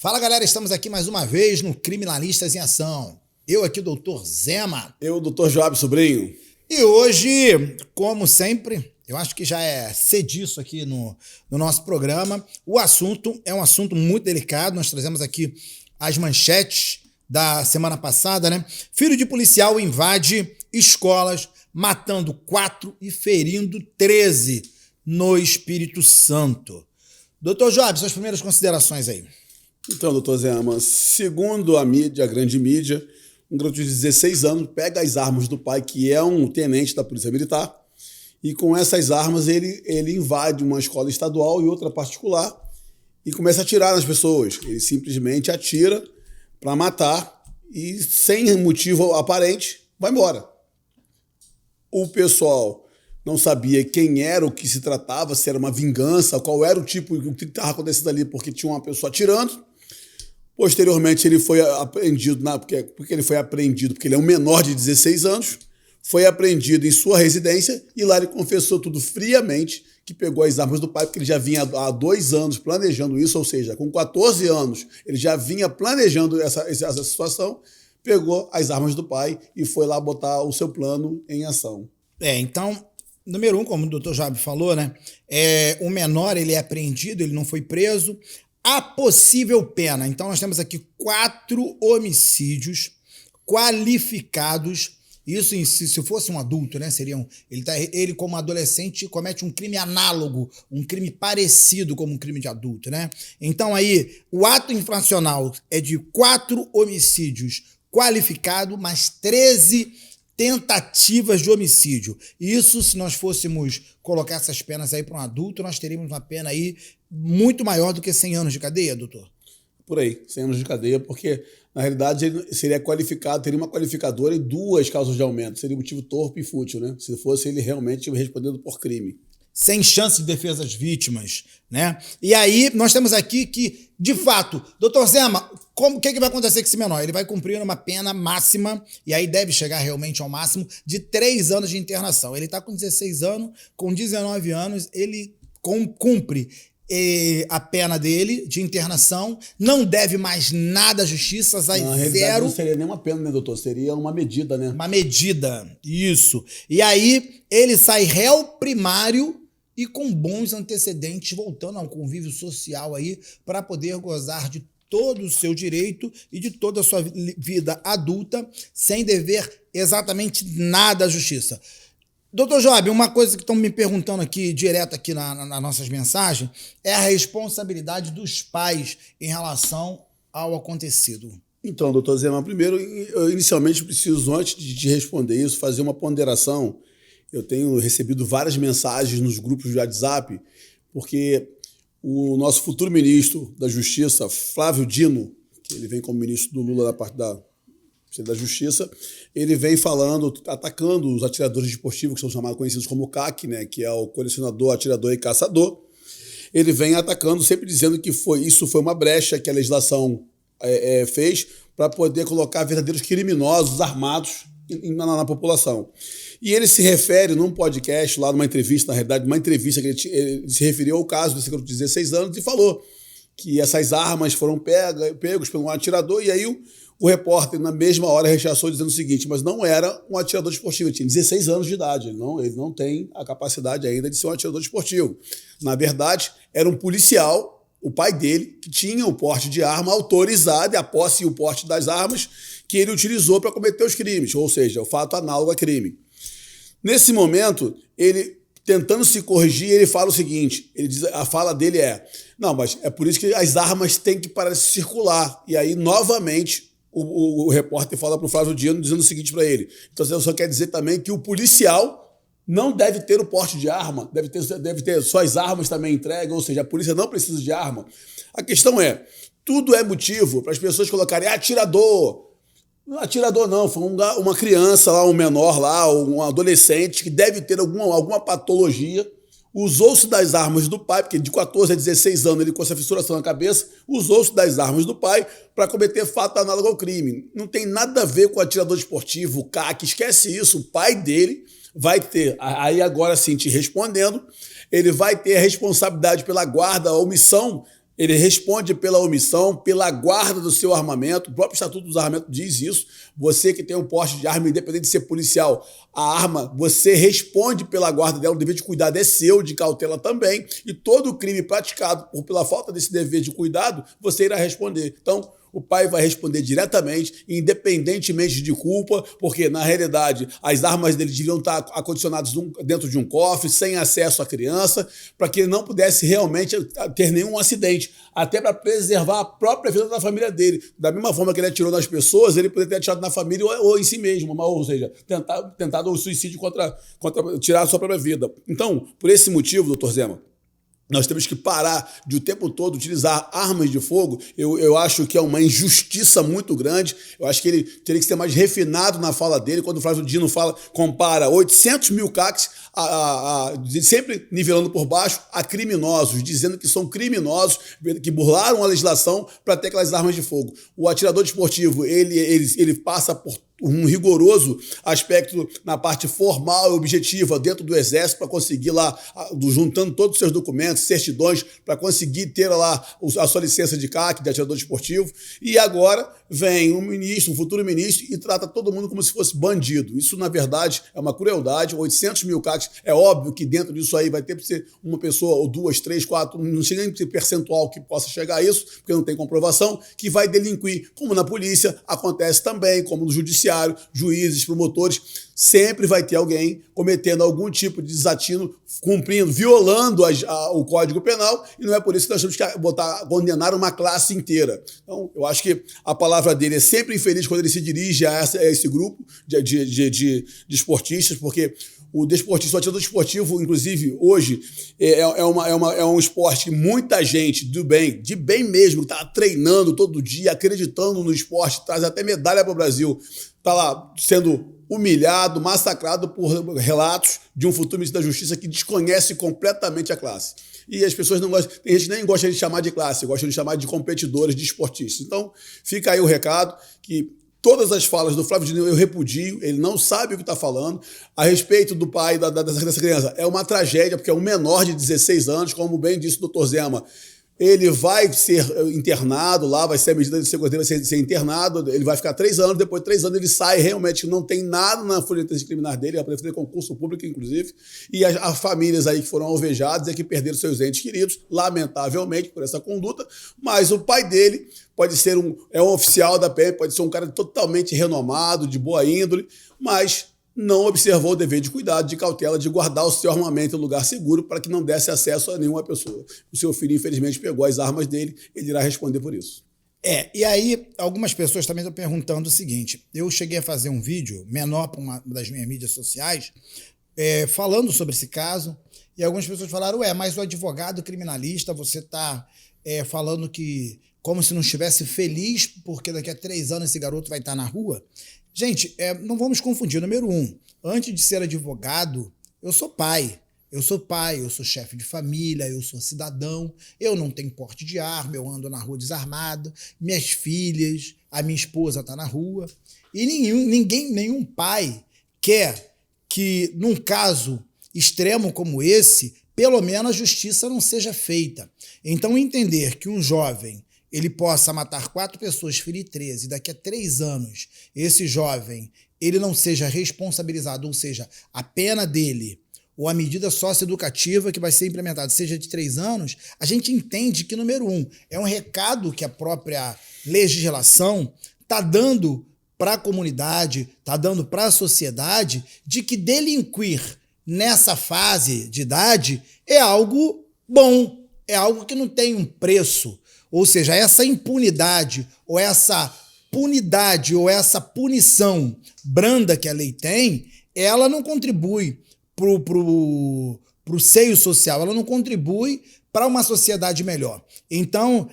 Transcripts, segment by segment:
Fala, galera, estamos aqui mais uma vez no Criminalistas em Ação. Eu aqui, doutor Zema. Eu, doutor Joab Sobrinho. E hoje, como sempre, eu acho que já é cediço aqui no nosso programa. O assunto é um assunto muito delicado. Nós trazemos aqui as manchetes da semana passada, né? Filho de policial invade escolas, matando 4 e ferindo 13 no Espírito Santo. Doutor Joab, suas primeiras considerações aí. Então, doutor Zema, segundo a mídia, a grande mídia, um garoto de 16 anos pega as armas do pai, que é um tenente da Polícia Militar, e com essas armas ele invade uma escola estadual e outra particular e começa a atirar nas pessoas. Ele simplesmente atira para matar e, sem motivo aparente, vai embora. O pessoal não sabia quem era, o que se tratava, se era uma vingança, qual era o tipo, o que estava acontecendo ali, porque tinha uma pessoa atirando. Posteriormente, ele foi apreendido, porque ele foi apreendido, porque ele é um menor de 16 anos, foi apreendido em sua residência e lá ele confessou tudo friamente, que pegou as armas do pai, porque ele já vinha há 2 anos planejando isso, ou seja, com 14 anos, ele já vinha planejando essa situação, pegou as armas do pai e foi lá botar o seu plano em ação. Então, número 1, como o doutor Joab falou, né? O menor, ele é apreendido, ele não foi preso. A possível pena. Então, nós temos aqui 4 homicídios qualificados. Isso, se fosse um adulto, né? Ele, como adolescente, comete um crime análogo, um crime parecido como um crime de adulto, né? Então, aí, o ato infracional é de 4 homicídios qualificados, mais 13 tentativas de homicídio. Isso, se nós fôssemos colocar essas penas aí para um adulto, nós teríamos uma pena aí muito maior do que 100 anos de cadeia, doutor? Por aí, 100 anos de cadeia, porque, na realidade, ele seria qualificado, teria uma qualificadora e 2 causas de aumento. Seria motivo torpe e fútil, né? Se fosse ele realmente respondendo por crime. Sem chance de defesa às vítimas, né? E aí, nós temos aqui que, de fato, doutor Zema, o que vai acontecer com esse menor? Ele vai cumprir uma pena máxima, e aí deve chegar realmente ao máximo, de 3 anos de internação. Ele está com 16 anos, com 19 anos, ele cumpre a pena dele de internação, não deve mais nada à justiça, sai zero. Não seria nem uma pena, né, doutor? Seria uma medida, né? Uma medida, isso. E aí, ele sai réu primário e com bons antecedentes, voltando ao convívio social aí, para poder gozar de todo o seu direito e de toda a sua vida adulta, sem dever exatamente nada à justiça. Doutor Joab, uma coisa que estão me perguntando aqui, direto aqui nas nossas mensagens, é a responsabilidade dos pais em relação ao acontecido. Então, doutor Zema, primeiro, eu inicialmente preciso, antes de te responder isso, fazer uma ponderação. Eu tenho recebido várias mensagens nos grupos de WhatsApp, porque o nosso futuro ministro da Justiça, Flávio Dino, que ele vem como ministro do Lula da parte da Justiça, ele vem falando, atacando os atiradores esportivos, que são chamados, conhecidos como CAC, né, que é o colecionador, atirador e caçador. Ele vem atacando, sempre dizendo que isso foi uma brecha que a legislação fez para poder colocar verdadeiros criminosos armados na população. E ele se refere num podcast, lá numa entrevista, na realidade, uma entrevista que ele se referiu ao caso desse garoto de 16 anos e falou que essas armas foram pegos por um atirador, e aí o repórter, na mesma hora, rechaçou dizendo o seguinte, mas não era um atirador esportivo, ele tinha 16 anos de idade, ele não tem a capacidade ainda de ser um atirador esportivo. Na verdade, era um policial, o pai dele, que tinha o porte de arma autorizado, e a posse e o porte das armas que ele utilizou para cometer os crimes, ou seja, o fato análogo a crime. Nesse momento, ele, tentando se corrigir, ele fala o seguinte, a fala dele não, mas é por isso que as armas têm que parar de circular. E aí, novamente, o repórter fala para o Flávio Dino dizendo o seguinte para ele. Então, você só quer dizer também que o policial não deve ter o porte de arma, deve ter suas armas também entregues, ou seja, a polícia não precisa de arma. A questão tudo é motivo para as pessoas colocarem atirador. Atirador não, foi uma criança lá, um menor lá, um adolescente que deve ter alguma patologia, usou-se das armas do pai, porque de 14 a 16 anos ele com essa fissuração na cabeça, usou-se das armas do pai para cometer fato análogo ao crime. Não tem nada a ver com o atirador esportivo, o CAC, esquece isso, o pai dele vai ter, aí agora sim te respondendo, ele vai ter a responsabilidade pela guarda, a omissão Ele responde pela omissão, pela guarda do seu armamento. O próprio Estatuto dos Armamentos diz isso. Você que tem um porte de arma, independente de ser policial, a arma, você responde pela guarda dela. O dever de cuidado é seu, de cautela também. E todo crime praticado pela falta desse dever de cuidado, você irá responder. Então, o pai vai responder diretamente, independentemente de culpa, porque, na realidade, as armas dele deviam estar acondicionadas dentro de um cofre, sem acesso à criança, para que ele não pudesse realmente ter nenhum acidente, até para preservar a própria vida da família dele. Da mesma forma que ele atirou nas pessoas, ele poderia ter atirado na família ou em si mesmo, ou seja, tentado o suicídio contra tirar a sua própria vida. Então, por esse motivo, doutor Zema, nós temos que parar de o tempo todo utilizar armas de fogo. Eu acho que é uma injustiça muito grande. Eu acho que ele teria que ser mais refinado na fala dele. Quando o Flávio Dino compara 800 mil CACs, sempre nivelando por baixo, a criminosos, dizendo que são criminosos, que burlaram a legislação para ter aquelas armas de fogo. O atirador desportivo, ele passa por um rigoroso aspecto na parte formal e objetiva dentro do Exército para conseguir lá, juntando todos os seus documentos, certidões, para conseguir ter lá a sua licença de CAC, de atirador desportivo. E agora vem um futuro ministro, e trata todo mundo como se fosse bandido. Isso, na verdade, é uma crueldade. 800 mil CACs, é óbvio que dentro disso aí vai ter que ser uma pessoa, ou duas, três, quatro, não chega nem percentual que possa chegar a isso, porque não tem comprovação, que vai delinquir, como na polícia, acontece também, como no judiciário, juízes, promotores, sempre vai ter alguém cometendo algum tipo de desatino, violando o Código Penal, e não é por isso que nós temos que condenar uma classe inteira. Então, eu acho que a palavra dele é sempre infeliz quando ele se dirige a esse grupo de esportistas, porque o atirador desportivo, inclusive, hoje, é um esporte que muita gente de bem mesmo, que está treinando todo dia, acreditando no esporte, traz até medalha para o Brasil, está lá sendo humilhado, massacrado por relatos de um futuro ministro da Justiça que desconhece completamente a classe. E as pessoas não gostam, tem gente que nem gosta de chamar de classe, gosta de chamar de competidores, de esportistas. Então, fica aí o recado que todas as falas do Flávio Dino eu repudio, ele não sabe o que está falando. A respeito do pai dessa criança, é uma tragédia, porque é um menor de 16 anos, como bem disse o doutor Zema. Ele vai ser internado lá, vai ser a medida de segurança, vai ser internado, ele vai ficar 3 anos, depois de 3 anos ele sai, realmente não tem nada na folha de disciplinar dele, vai poder fazer concurso público, inclusive, e as famílias aí que foram alvejadas é que perderam seus entes queridos, lamentavelmente, por essa conduta, mas o pai dele pode ser um oficial da PM, pode ser um cara totalmente renomado, de boa índole, mas não observou o dever de cuidado, de cautela, de guardar o seu armamento em lugar seguro para que não desse acesso a nenhuma pessoa. O seu filho, infelizmente, pegou as armas dele, ele irá responder por isso. E aí algumas pessoas também estão perguntando o seguinte, eu cheguei a fazer um vídeo menor para uma das minhas mídias sociais, falando sobre esse caso, e algumas pessoas falaram, mas o advogado criminalista, você está falando que como se não estivesse feliz porque daqui a 3 anos esse garoto vai estar na rua. Gente, não vamos confundir. Número 1, antes de ser advogado, eu sou pai. Eu sou chefe de família, eu sou cidadão, eu não tenho porte de arma, eu ando na rua desarmado, minhas filhas, a minha esposa está na rua. E nenhum pai quer que, num caso extremo como esse, pelo menos a justiça não seja feita. Então, entender que um jovem ele possa matar 4 pessoas, ferir 13, e daqui a 3 anos esse jovem ele não seja responsabilizado, ou seja, a pena dele ou a medida socioeducativa que vai ser implementada seja de 3 anos, a gente entende que, número 1, é um recado que a própria legislação está dando para a comunidade, está dando para a sociedade, de que delinquir nessa fase de idade é algo bom, é algo que não tem um preço. Ou seja, essa impunidade, ou essa punidade, ou essa punição branda que a lei tem, ela não contribui pro seio social, ela não contribui para uma sociedade melhor. Então,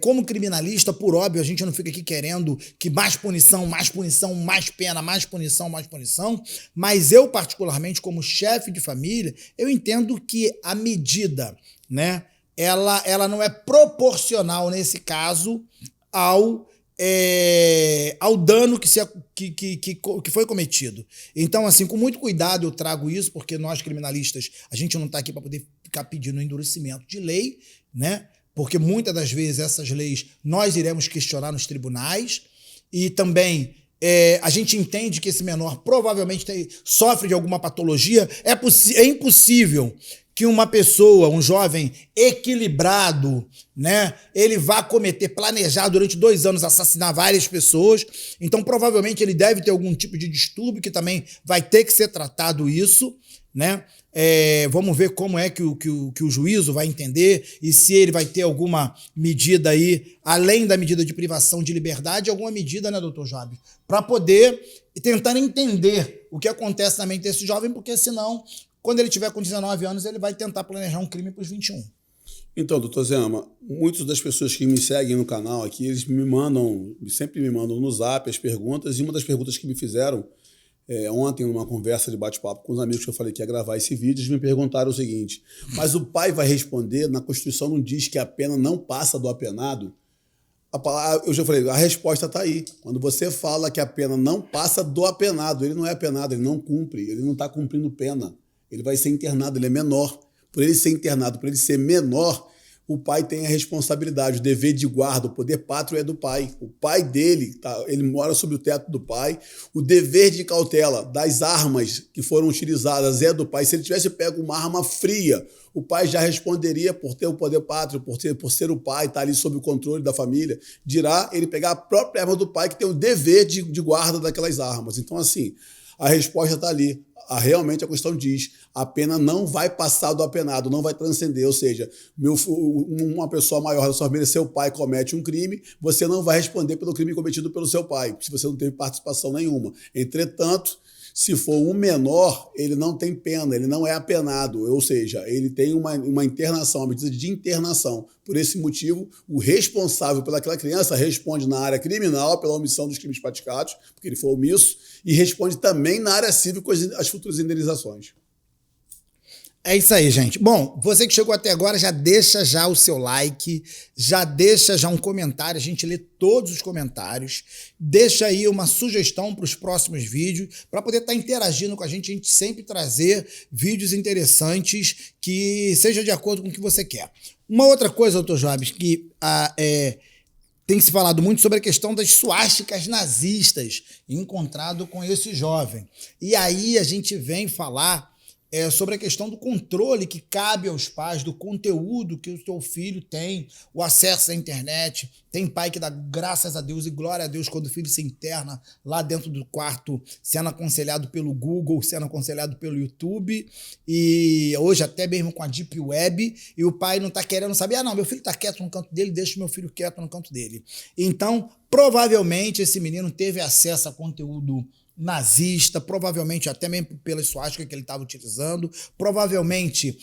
como criminalista, por óbvio, a gente não fica aqui querendo que mais punição, mais pena, mais punição, mas eu, particularmente, como chefe de família, eu entendo que a medida, né, ela não é proporcional, nesse caso, ao dano que foi cometido. Então, assim, com muito cuidado eu trago isso, porque nós, criminalistas, a gente não está aqui para poder ficar pedindo endurecimento de lei, né? porque muitas das vezes essas leis nós iremos questionar nos tribunais, e também a gente entende que esse menor provavelmente sofre de alguma patologia. É impossível que uma pessoa, um jovem equilibrado, né, ele vá planejar durante 2 anos assassinar várias pessoas. Então, provavelmente, ele deve ter algum tipo de distúrbio que também vai ter que ser tratado isso, né? Vamos ver como é que o juízo vai entender e se ele vai ter alguma medida aí, além da medida de privação de liberdade, alguma medida, né, doutor Job, para poder tentar entender o que acontece na mente desse jovem, porque senão, quando ele tiver com 19 anos, ele vai tentar planejar um crime para os 21. Então, doutor Zema, muitas das pessoas que me seguem no canal aqui, eles sempre me mandam no Zap as perguntas, e uma das perguntas que me fizeram ontem, numa conversa de bate-papo com os amigos que eu falei que ia gravar esse vídeo, eles me perguntaram o seguinte: mas o pai vai responder, na Constituição não diz que a pena não passa do apenado? Eu já falei, a resposta está aí. Quando você fala que a pena não passa do apenado, ele não é apenado, ele não cumpre, ele não está cumprindo pena. Ele vai ser internado, ele é menor. Por ele ser internado, por ele ser menor, o pai tem a responsabilidade, o dever de guarda, o poder pátrio é do pai. O pai dele, ele mora sob o teto do pai. O dever de cautela das armas que foram utilizadas é do pai. Se ele tivesse pego uma arma fria, o pai já responderia por ter o poder pátrio, por ser o pai, estar ali sob o controle da família. Dirá ele pegar a própria arma do pai, que tem o dever de guarda daquelas armas. Então, assim, a resposta está ali. Realmente a Constituição diz, a pena não vai passar do apenado, não vai transcender, ou seja, uma pessoa maior da sua família, seu pai comete um crime, você não vai responder pelo crime cometido pelo seu pai, se você não teve participação nenhuma. Entretanto, se for um menor, ele não tem pena, ele não é apenado, ou seja, ele tem uma internação, uma medida de internação. Por esse motivo, o responsável pelaquela criança responde na área criminal pela omissão dos crimes praticados, porque ele foi omisso, e responde também na área civil com as futuras indenizações. É isso aí, gente. Bom, você que chegou até agora, já deixa já o seu like, já deixa já um comentário, a gente lê todos os comentários, deixa aí uma sugestão para os próximos vídeos, para poder estar interagindo com a gente sempre trazer vídeos interessantes que seja de acordo com o que você quer. Uma outra coisa, doutor Jobs, que tem se falado muito sobre a questão das suásticas nazistas encontrado com esse jovem. E aí a gente vem falar sobre a questão do controle que cabe aos pais, do conteúdo que o seu filho tem, o acesso à internet. Tem pai que dá graças a Deus e glória a Deus quando o filho se interna lá dentro do quarto, sendo aconselhado pelo Google, sendo aconselhado pelo YouTube, e hoje até mesmo com a Deep Web, e o pai não está querendo saber, não, meu filho está quieto no canto dele, deixa meu filho quieto no canto dele. Então, provavelmente esse menino teve acesso a conteúdo nazista, provavelmente até mesmo pela suástica que ele estava utilizando, provavelmente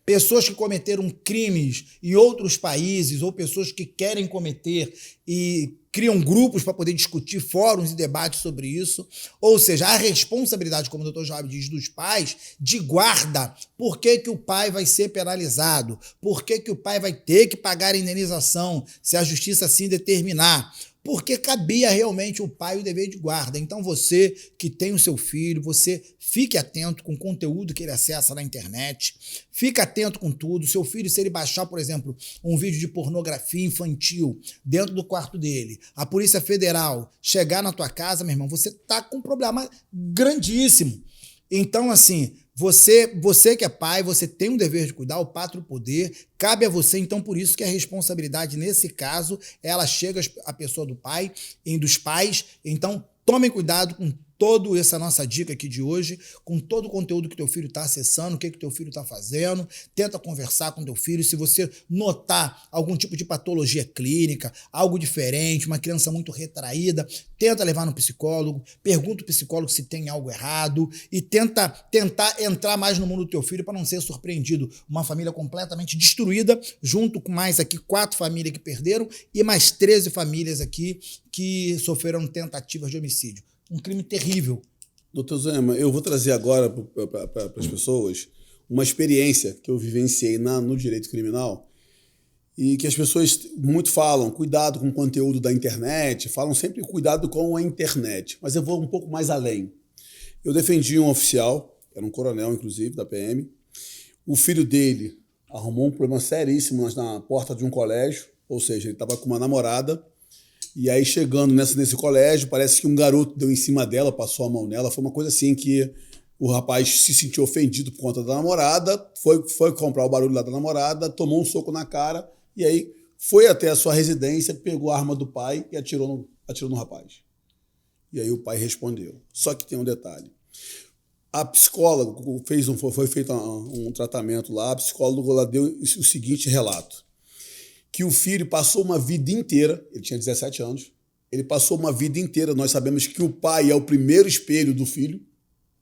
pessoas que cometeram crimes em outros países ou pessoas que querem cometer e criam grupos para poder discutir, fóruns e debates sobre isso. Ou seja, a responsabilidade, como o Dr. Joab diz, dos pais de guarda. Por que o pai vai ser penalizado? Por que o pai vai ter que pagar a indenização se a justiça assim determinar? Porque cabia realmente o pai o dever de guarda. Então você que tem o seu filho, você fique atento com o conteúdo que ele acessa na internet, fique atento com tudo. Seu filho, se ele baixar, por exemplo, um vídeo de pornografia infantil dentro do quarto dele, a Polícia Federal chegar na tua casa, meu irmão, você tá com um problema grandíssimo. Então, assim, você que é pai, você tem um dever de cuidar, o pátrio poder, cabe a você, então por isso que a responsabilidade nesse caso, ela chega à pessoa do pai e dos pais. Então tomem cuidado com toda essa nossa dica aqui de hoje, com todo o conteúdo que teu filho está acessando, o que teu filho está fazendo. Tenta conversar com teu filho. Se você notar algum tipo de patologia clínica, algo diferente, uma criança muito retraída, tenta levar no psicólogo, pergunta ao psicólogo se tem algo errado e tentar entrar mais no mundo do teu filho para não ser surpreendido. Uma família completamente destruída, junto com mais aqui 4 famílias que perderam e mais 13 famílias aqui que sofreram tentativas de homicídio. Um crime terrível. Doutor Zema, eu vou trazer agora para as pessoas uma experiência que eu vivenciei no direito criminal e que as pessoas muito falam, cuidado com o conteúdo da internet, falam sempre cuidado com a internet, mas eu vou um pouco mais além. Eu defendi um oficial, era um coronel, inclusive, da PM. O filho dele arrumou um problema seríssimo na porta de um colégio, ou seja, ele estava com uma namorada, e aí chegando nesse colégio, parece que um garoto deu em cima dela, passou a mão nela, foi uma coisa assim que o rapaz se sentiu ofendido por conta da namorada, foi comprar o barulho lá da namorada, tomou um soco na cara, e aí foi até a sua residência, pegou a arma do pai e atirou no rapaz. E aí o pai respondeu. Só que tem um detalhe. A psicóloga foi feito um tratamento lá, a psicóloga lá deu o seguinte relato, que o filho passou uma vida inteira, ele tinha 17 anos, ele passou uma vida inteira, nós sabemos que o pai é o primeiro espelho do filho,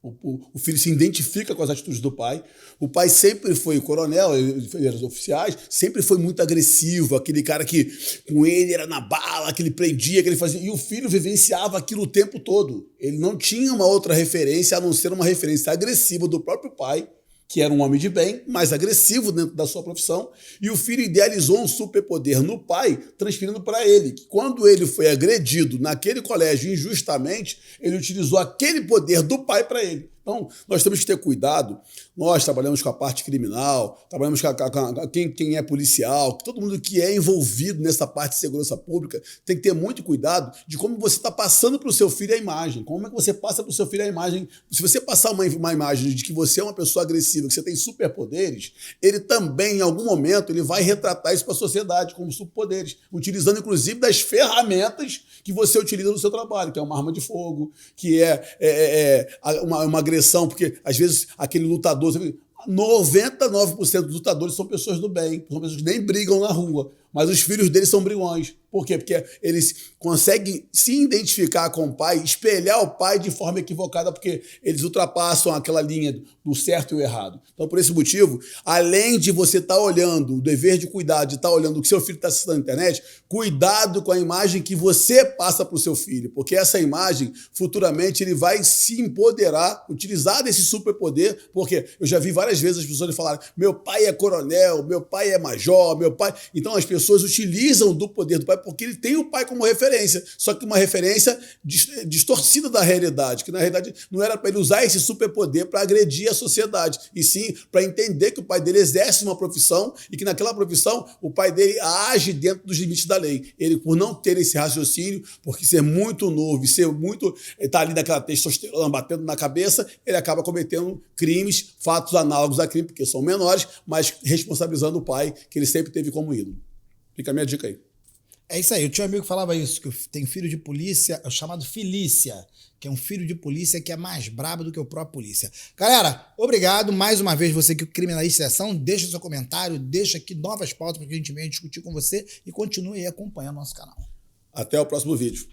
o filho se identifica com as atitudes do pai. O pai sempre foi coronel, ele era oficiais, sempre foi muito agressivo, aquele cara que com ele era na bala, que ele prendia, que ele fazia. E o filho vivenciava aquilo o tempo todo. Ele não tinha uma outra referência a não ser uma referência agressiva do próprio pai, que era um homem de bem, mais agressivo dentro da sua profissão, e o filho idealizou um superpoder no pai, transferindo para ele, que quando ele foi agredido naquele colégio injustamente, ele utilizou aquele poder do pai para ele. Então, nós temos que ter cuidado. Nós trabalhamos com a parte criminal, trabalhamos com quem é policial, todo mundo que é envolvido nessa parte de segurança pública tem que ter muito cuidado de como você está passando para o seu filho a imagem. Como é que você passa para o seu filho a imagem? Se você passar uma imagem de que você é uma pessoa agressiva, que você tem superpoderes, ele também, em algum momento, ele vai retratar isso para a sociedade como superpoderes, utilizando, inclusive, das ferramentas que você utiliza no seu trabalho, que é uma arma de fogo, que é uma agressão, porque às vezes aquele lutador, 99% dos lutadores são pessoas do bem, são pessoas que nem brigam na rua, mas os filhos deles são brigões. Por quê? Porque eles conseguem se identificar com o pai, espelhar o pai de forma equivocada, porque eles ultrapassam aquela linha do certo e o errado. Então, por esse motivo, além de você estar olhando, o dever de cuidar, de estar olhando o que seu filho está assistindo na internet, cuidado com a imagem que você passa para o seu filho, porque essa imagem, futuramente, ele vai se empoderar, utilizar desse superpoder, porque eu já vi várias vezes as pessoas falarem, meu pai é coronel, meu pai é major, meu pai... Então, as pessoas utilizam do poder do pai porque ele tem o pai como referência, só que uma referência distorcida da realidade, que na realidade não era para ele usar esse superpoder para agredir a sociedade, e sim para entender que o pai dele exerce uma profissão e que naquela profissão o pai dele age dentro dos limites da lei. Ele, por não ter esse raciocínio, porque ser muito novo e ser muito... tá ali naquela testosterona batendo na cabeça, ele acaba cometendo crimes, fatos análogos a crime, porque são menores, mas responsabilizando o pai, que ele sempre teve como ídolo. Fica a minha dica aí. É isso aí, eu tinha um amigo que falava isso, que tem filho de polícia, chamado Felícia, que é um filho de polícia que é mais brabo do que o próprio polícia. Galera, obrigado mais uma vez você que criminalista em ação, deixa seu comentário, deixa aqui novas pautas para que a gente venha discutir com você e continue aí acompanhando o nosso canal. Até o próximo vídeo.